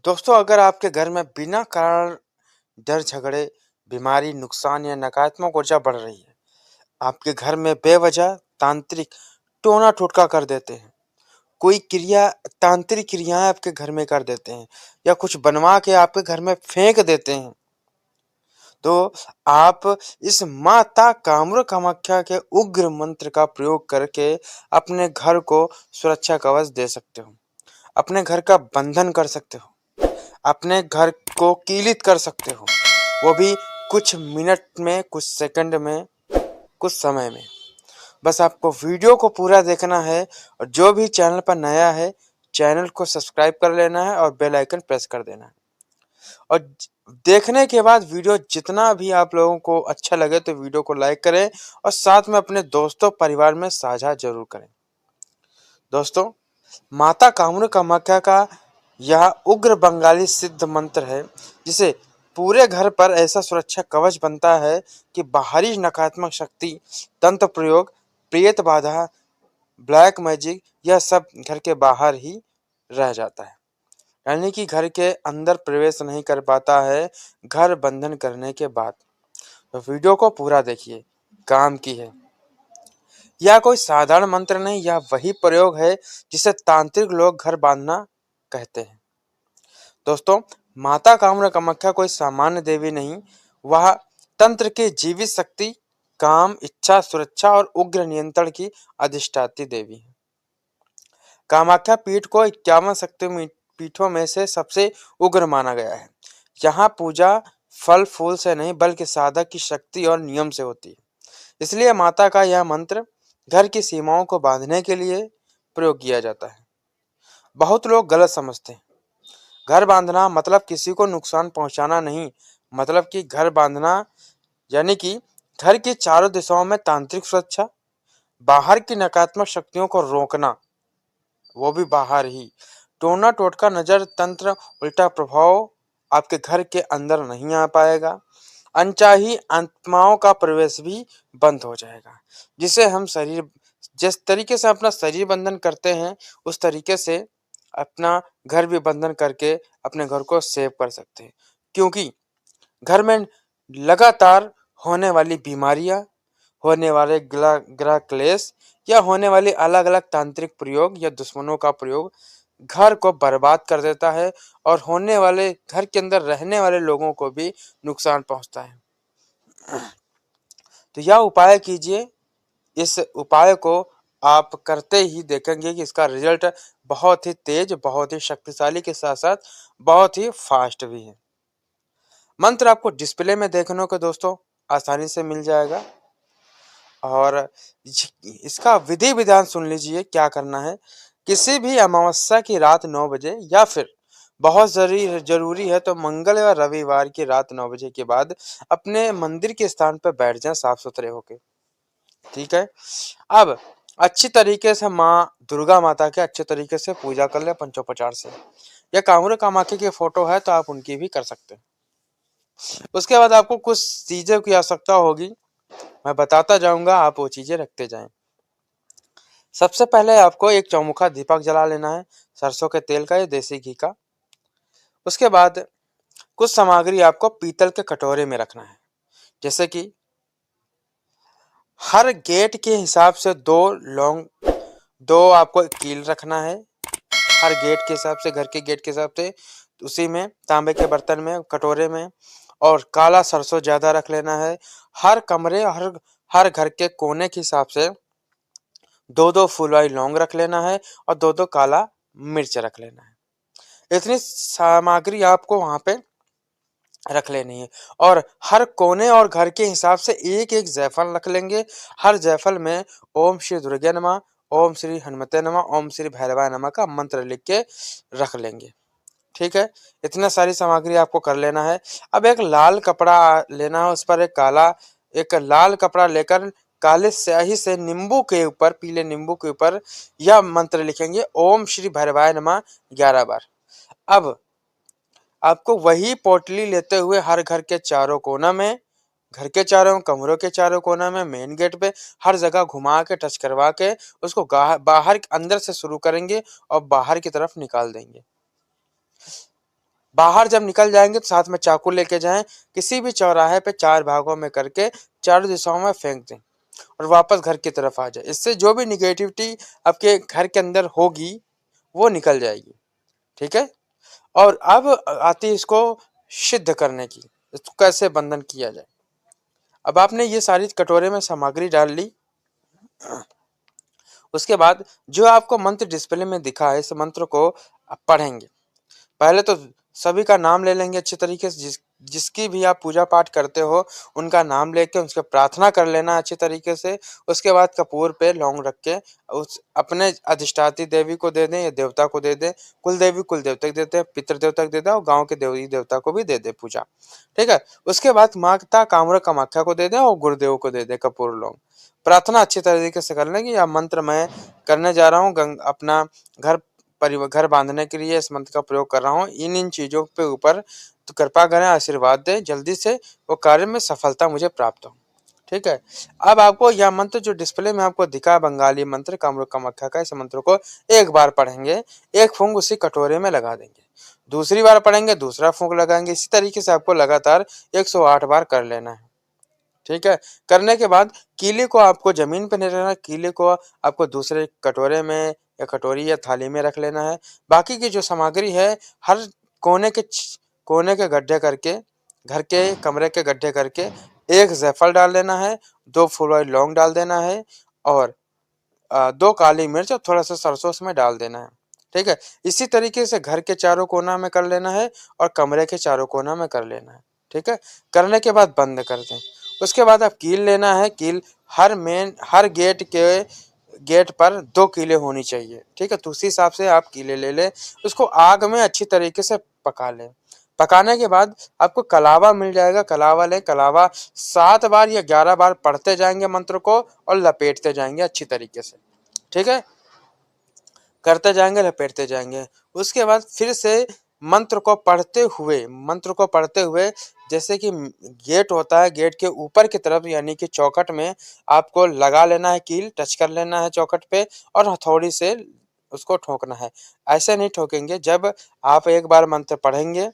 दोस्तों, अगर आपके घर में बिना कारण डर, झगड़े, बीमारी, नुकसान या नकारात्मक ऊर्जा बढ़ रही है, आपके घर में बेवजह तांत्रिक टोना-टोटका कर देते हैं, कोई क्रिया तांत्रिक क्रियाएँ आपके घर में कर देते हैं या कुछ बनवा के आपके घर में फेंक देते हैं, तो आप इस माता कामरू कामाख्या के उग्र मंत्र का प्रयोग करके अपने घर को सुरक्षा कवच दे सकते हो। अपने घर का बंधन कर सकते हो। अपने घर को कीलित कर सकते हो, वो भी कुछ मिनट में, कुछ सेकंड में, कुछ समय में। बस आपको वीडियो को पूरा देखना है और जो भी चैनल पर नया है, चैनल को सब्सक्राइब कर लेना है और बेल आइकन प्रेस कर देना है। और देखने के बाद वीडियो जितना भी आप लोगों को अच्छा लगे तो वीडियो को लाइक करें और साथ में अपने दोस्तों परिवार में साझा जरूर करें। दोस्तों, माता कामरू कामाख्या का यह उग्र बंगाली सिद्ध मंत्र है, जिसे पूरे घर पर ऐसा सुरक्षा कवच बनता है कि बाहरी नकारात्मक शक्ति, तंत्र प्रयोग, प्रेत बाधा, ब्लैक मैजिक यह सब घर के बाहर ही रह जाता है। यानी कि घर के अंदर प्रवेश नहीं कर पाता है घर बंधन करने के बाद। तो वीडियो को पूरा देखिए, काम की है। यह कोई साधारण मंत्र नहीं, यह वही प्रयोग है जिसे तांत्रिक लोग घर बांधना कहते हैं। दोस्तों, माता कामरू कामाख्या कोई सामान्य देवी नहीं, वह तंत्र की जीवित शक्ति, काम, इच्छा, सुरक्षा और उग्र नियंत्रण की अधिष्ठात्री देवी है। कामाख्या पीठ को 51 शक्ति पीठों में से सबसे उग्र माना गया है। यहाँ पूजा फल फूल से नहीं बल्कि साधक की शक्ति और नियम से होती है। इसलिए माता का यह मंत्र घर की सीमाओं को बांधने के लिए प्रयोग किया जाता है। बहुत लोग गलत समझते हैं, घर बांधना मतलब किसी को नुकसान पहुंचाना नहीं, मतलब कि घर बांधना यानी कि घर की चारों दिशाओं में तांत्रिक सुरक्षा, बाहर की नकारात्मक शक्तियों को रोकना, वो भी बाहर ही। टोना टोटका, नजर, तंत्र, उल्टा प्रभाव आपके घर के अंदर नहीं आ पाएगा। अनचाही आत्माओं का प्रवेश भी बंद हो जाएगा। जिसे हम शरीर जिस तरीके से अपना शरीर बंधन करते हैं, उस तरीके से अपना घर भी बंधन करके अपने घर को सेव कर सकते हैं। क्योंकि घर में लगातार होने वाली बीमारियां, होने वाले ग्रह क्लेश या होने वाली अलग अलग तांत्रिक प्रयोग या दुश्मनों का प्रयोग घर को बर्बाद कर देता है और होने वाले घर के अंदर रहने वाले लोगों को भी नुकसान पहुंचता है। तो यह उपाय कीजिए। इस उपाय को आप करते ही देखेंगे कि इसका रिजल्ट बहुत ही तेज, बहुत ही शक्तिशाली के साथ साथ बहुत ही फास्ट भी है। मंत्र आपको डिस्प्ले में देखने को दोस्तों आसानी से मिल जाएगा और इसका विधि विधान सुन लीजिए क्या करना है। किसी भी अमावस्या की रात 9 बजे या फिर बहुत जरूरी है तो मंगल या रविवार की रात 9 बजे के बाद अपने मंदिर के स्थान पर बैठ जाएं साफ सुथरे होके। ठीक है। अब अच्छी तरीके से माँ दुर्गा माता के अच्छे तरीके से पूजा कर ले पंचोपचार से। या कामरू कामाख्या की फोटो है तो आप उनकी भी कर सकते हैं। उसके बाद आपको कुछ चीजों की आवश्यकता होगी, मैं बताता जाऊंगा, आप वो चीजें रखते जाएं। सबसे पहले आपको एक चौमुखा दीपक जला लेना है, सरसों के तेल का या देसी घी का। उसके बाद कुछ सामग्री आपको पीतल के कटोरे में रखना है, जैसे कि हर गेट के हिसाब से दो आपको कील रखना है। हर गेट के हिसाब से, घर के गेट के हिसाब से, उसी में तांबे के बर्तन में, कटोरे में। और काला सरसों ज्यादा रख लेना है। हर कमरे, हर घर के कोने के हिसाब से दो दो फुलवारी लौंग रख लेना है और दो दो काला मिर्च रख लेना है। इतनी सामग्री आपको वहां पे रख लेनी है। और हर कोने और घर के हिसाब से एक एक जायफल रख लेंगे। हर जायफल में ओम श्री दुर्गे नमः, ओम श्री हनुमते नमः, ओम श्री भैरवाय नमः का मंत्र लिख के रख लेंगे। ठीक है। इतना सारी सामग्री आपको कर लेना है। अब एक लाल कपड़ा लेना है, उस पर एक लाल कपड़ा लेकर काले स्याही से नींबू के ऊपर, पीले नींबू के ऊपर यह मंत्र लिखेंगे, ओम श्री भैरवाय नमः 11 बार। अब आपको वही पोटली लेते हुए हर घर के चारों कोना में, घर के चारों कमरों के चारों कोना में, मेन गेट पे हर जगह घुमा के, टच करवा के उसको बाहर अंदर से शुरू करेंगे और बाहर की तरफ निकाल देंगे। बाहर जब निकल जाएंगे तो साथ में चाकू लेके जाएं, किसी भी चौराहे पे 4 भागों में करके चारों दिशाओं में फेंक दें और वापस घर की तरफ आ जाए। इससे जो भी निगेटिविटी आपके घर के अंदर होगी वो निकल जाएगी। ठीक है। और अब आती है इसको सिद्ध करने की, इसको कैसे बंधन किया जाए। अब आपने ये सारी कटोरे में सामग्री डाल ली। उसके बाद जो आपको मंत्र डिस्प्ले में दिखा है इस मंत्र को आप पढ़ेंगे। पहले तो सभी का नाम ले लेंगे अच्छी तरीके से, जिसकी भी आप पूजा पाठ करते हो उनका नाम लेके उसके प्रार्थना कर लेना अच्छी तरीके से। उसके बाद कपूर पे लौंग रख के उस अपने अधिष्ठात्री देवी को दे दें या देवता को दे दें। कुल देवी कुल देवता को देते हैं, पितृ देवता को दे दें और गांव के देवी देवता को भी दे दे पूजा। ठीक है। उसके बाद माता कामरा कामाख्या को दे दें और गुरुदेव को दे दें कपूर लौंग। प्रार्थना अच्छी तरीके से कर लें कि यह मंत्र मैं करने जा रहा हूँ, अपना घर घर बांधने के लिए इस मंत्र का प्रयोग कर रहा हूँ। इन इन चीजों पे ऊपर तो कृपा करें, आशीर्वाद दें, जल्दी से वो कार्य में सफलता मुझे प्राप्त हो। ठीक है। अब आपको यह मंत्र जो डिस्प्ले में आपको दिखा बंगाली मंत्र कामरूप कामाख्या का, इस मंत्र को एक बार पढ़ेंगे, एक फूंक उसी कटोरे में लगा देंगे। दूसरी बार पढ़ेंगे, दूसरा फूंक लगाएंगे। इसी तरीके से आपको लगातार 108 बार कर लेना है। ठीक है। करने के बाद कीले को आपको जमीन पे नहीं रखना, कीले को आपको दूसरे कटोरे में या कटोरी या थाली में रख लेना है। बाकी की जो सामग्री है हर कोने के गड्ढे करके, घर के कमरे के गड्ढे करके एक जायफल डाल लेना है, 2 फूल वाली लौंग डाल देना है और 2 काली मिर्च और थोड़ा सा सरसों उसमें डाल देना है। ठीक है। इसी तरीके से घर के चारों कोना में कर लेना है और कमरे के चारों कोना में कर लेना है। ठीक है। करने के बाद बंद कर दें। उसके बाद आप कील लेना है। कील हर गेट पर 2 कीलें होनी चाहिए। ठीक है। तो उसी हिसाब से आप कीले ले लें। उसको आग में अच्छी तरीके से पका लें। पकाने के बाद आपको कलावा मिल जाएगा, कलावा लें। कलावा 7 बार या 11 बार पढ़ते जाएंगे मंत्र को और लपेटते जाएंगे अच्छी तरीके से। ठीक है। करते जाएंगे, लपेटते जाएंगे। उसके बाद फिर से मंत्र को पढ़ते हुए जैसे कि गेट होता है, गेट के ऊपर की तरफ यानी कि चौखट में आपको लगा लेना है कील, टच कर लेना है चौखट पे और हथौड़ी से उसको ठोकना है। ऐसे नहीं ठोकेंगे, जब आप एक बार मंत्र पढ़ेंगे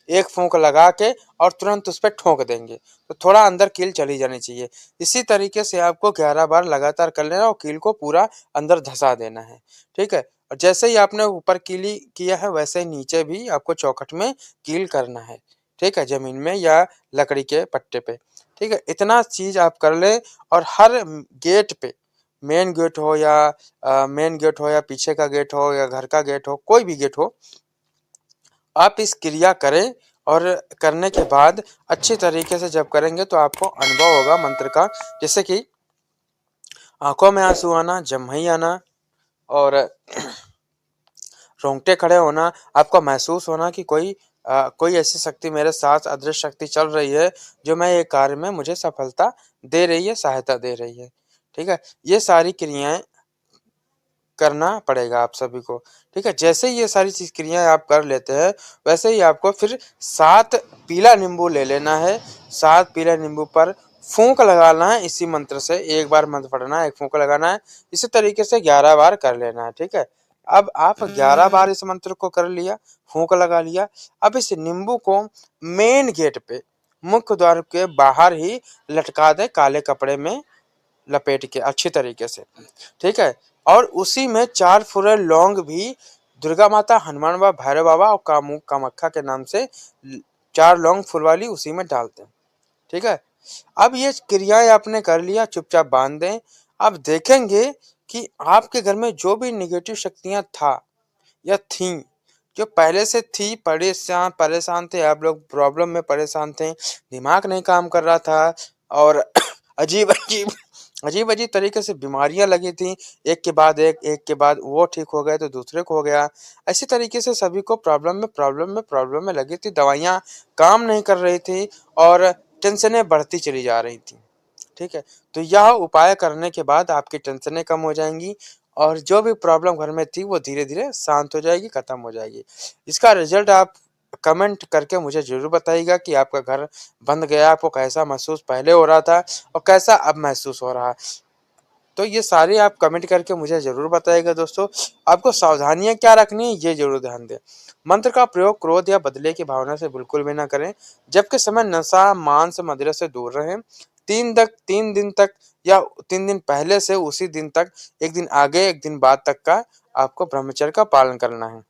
एक फूंक लगा के और तुरंत उस पर ठोक देंगे तो थोड़ा अंदर कील चली जानी चाहिए। इसी तरीके से आपको 11 बार लगातार कर लेना और कील को पूरा अंदर धसा देना है। ठीक है। और जैसे ही आपने ऊपर कीली किया है वैसे ही नीचे भी आपको चौखट में कील करना है। ठीक है। जमीन में या लकड़ी के पट्टे पे। ठीक है। इतना चीज आप कर ले और हर गेट पे, मेन गेट हो या पीछे का गेट हो या घर का गेट हो, कोई भी गेट हो, आप इस क्रिया करें। और करने के बाद अच्छी तरीके से जब करेंगे तो आपको अनुभव होगा मंत्र का, जैसे कि आंखों में आंसू आना, जम्हाई आना और रोंगटे खड़े होना, आपको महसूस होना कि कोई ऐसी शक्ति मेरे साथ, अदृश्य शक्ति चल रही है जो मैं ये कार्य में मुझे सफलता दे रही है, सहायता दे रही है। ठीक है। ये सारी क्रियाएं करना पड़ेगा आप सभी को। ठीक है। जैसे ही ये सारी चीज क्रियाएं आप कर लेते हैं वैसे ही आपको फिर 7 पीला नींबू ले लेना है। 7 पीला नींबू पर फूंक लगाना है। इसी मंत्र से एक बार मंत्र पढ़ना है, एक फूंक लगाना है। इसी तरीके से 11 बार कर लेना है। ठीक है। अब आप 11 बार इस मंत्र को कर लिया, फूंक लगा लिया। अब इस नींबू को मेन गेट पे मुख्य द्वार के बाहर ही लटका दे, काले कपड़े में लपेट के अच्छी तरीके से। ठीक है। और उसी में 4 फुरे लौंग भी दुर्गा माता, हनुमान बाबा, भैरव बाबा और कामाख्या के नाम से 4 लौंग फुल वाली उसी में डालते हैं। ठीक है। अब ये क्रियाएं आपने कर लिया, चुपचाप बांध दें। अब देखेंगे कि आपके घर में जो भी निगेटिव शक्तियां था या थी, जो पहले से थी, परेशान थे आप लोग, प्रॉब्लम में परेशान थे, दिमाग नहीं काम कर रहा था और अजीब अजीब अजीब अजीब तरीके से बीमारियां लगी थी, एक के बाद वो ठीक हो गए तो दूसरे को हो गया। ऐसी तरीके से सभी को प्रॉब्लम में लगी थी, दवाइयां काम नहीं कर रही थी और टेंशनें बढ़ती चली जा रही थी। ठीक है। तो यह उपाय करने के बाद आपकी टेंशनें कम हो जाएंगी और जो भी प्रॉब्लम घर में थी वो धीरे धीरे शांत हो जाएगी, खत्म हो जाएगी। इसका रिजल्ट आप कमेंट करके मुझे जरूर बताइएगा कि आपका घर बंद गया, आपको कैसा महसूस पहले हो रहा था और कैसा अब महसूस हो रहा है। तो ये सारे आप कमेंट करके मुझे ज़रूर बताइएगा दोस्तों। आपको सावधानियाँ क्या रखनी है ये ज़रूर ध्यान दें। मंत्र का प्रयोग क्रोध या बदले की भावना से बिल्कुल भी ना करें। जबकि समय नशा, मांस, मदिरा से दूर रहें। 3 दिन तक या 3 दिन पहले से उसी दिन तक, 1 दिन आगे 1 दिन बाद तक का आपको ब्रह्मचर्य का पालन करना है।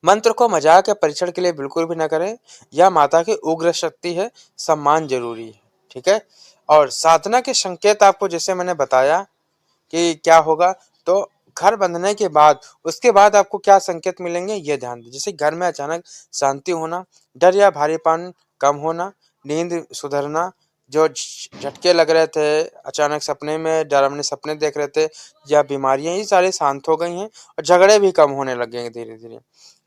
मंत्र को मजाक या परीक्षण के लिए बिल्कुल भी ना करें। यह माता की उग्र शक्ति है, सम्मान जरूरी है। ठीक है। और साधना के संकेत आपको जैसे मैंने बताया कि क्या होगा, तो घर बंधने के बाद उसके बाद आपको क्या संकेत मिलेंगे ये ध्यान दें। जैसे घर में अचानक शांति होना, डर या भारीपन कम होना, नींद सुधरना, जो झटके लग रहे थे, अचानक सपने में डरावने सपने देख रहे थे, या बीमारियां, ये सारी शांत हो गई हैं और झगड़े भी कम होने लगे हैं धीरे धीरे।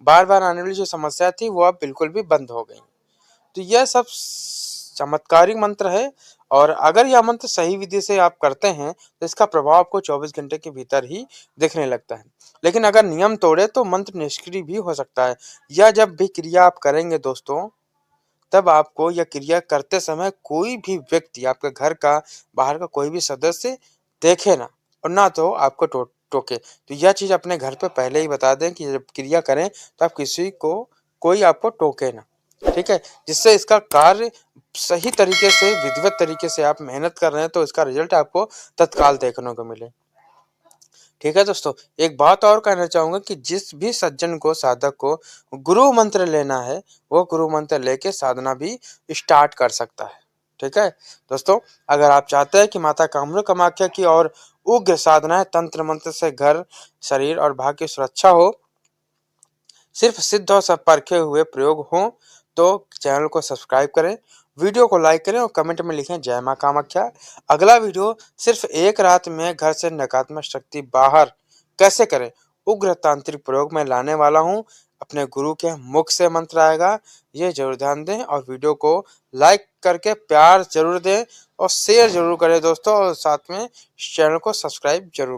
बार बार आने वाली जो समस्या थी वो अब बिल्कुल भी बंद हो गई। तो यह सब चमत्कारिक मंत्र है। और अगर यह मंत्र सही विधि से आप करते हैं तो इसका प्रभाव आपको 24 घंटे के भीतर ही दिखने लगता है। लेकिन अगर नियम तोड़े तो मंत्र निष्क्रिय भी हो सकता है। यह जब भी क्रिया आप करेंगे दोस्तों, तब आपको यह क्रिया करते समय कोई भी व्यक्ति, आपके घर का, बाहर का कोई भी सदस्य देखे ना, और ना तो आपको टोके। तो यह चीज अपने घर पे पहले ही बता दें कि जब क्रिया करें तो आप किसी को, कोई आपको टोके ना। ठीक है। जिससे इसका कार्य सही तरीके से, विधिवत तरीके से आप मेहनत कर रहे हैं तो इसका रिजल्ट आपको तत्काल देखने को मिले। ठीक है दोस्तों, एक बात और कहना चाहूंगा कि जिस भी सज्जन को, साधक को गुरु मंत्र लेना है, वो गुरु मंत्र लेके साधना भी स्टार्ट कर सकता है। ठीक है दोस्तों, अगर आप चाहते हैं कि माता कामाख्या की और उग्र साधनाएं तंत्र मंत्र से घर, शरीर और भाग्य की सुरक्षा हो, सिर्फ सिद्ध और सब परखे हुए प्रयोग हों, तो चैनल को सब्सक्राइब करें, वीडियो को लाइक करें और कमेंट में लिखें जय मां कामाख्या। अगला वीडियो सिर्फ एक रात में घर से नकारात्मक शक्ति बाहर कैसे करें, उग्र तांत्रिक प्रयोग में लाने वाला हूं। अपने गुरु के मुख से मंत्र आएगा, ये जरूर ध्यान दें। और वीडियो को लाइक करके प्यार जरूर दें और शेयर जरूर करें दोस्तों, और साथ में चैनल को सब्सक्राइब जरूर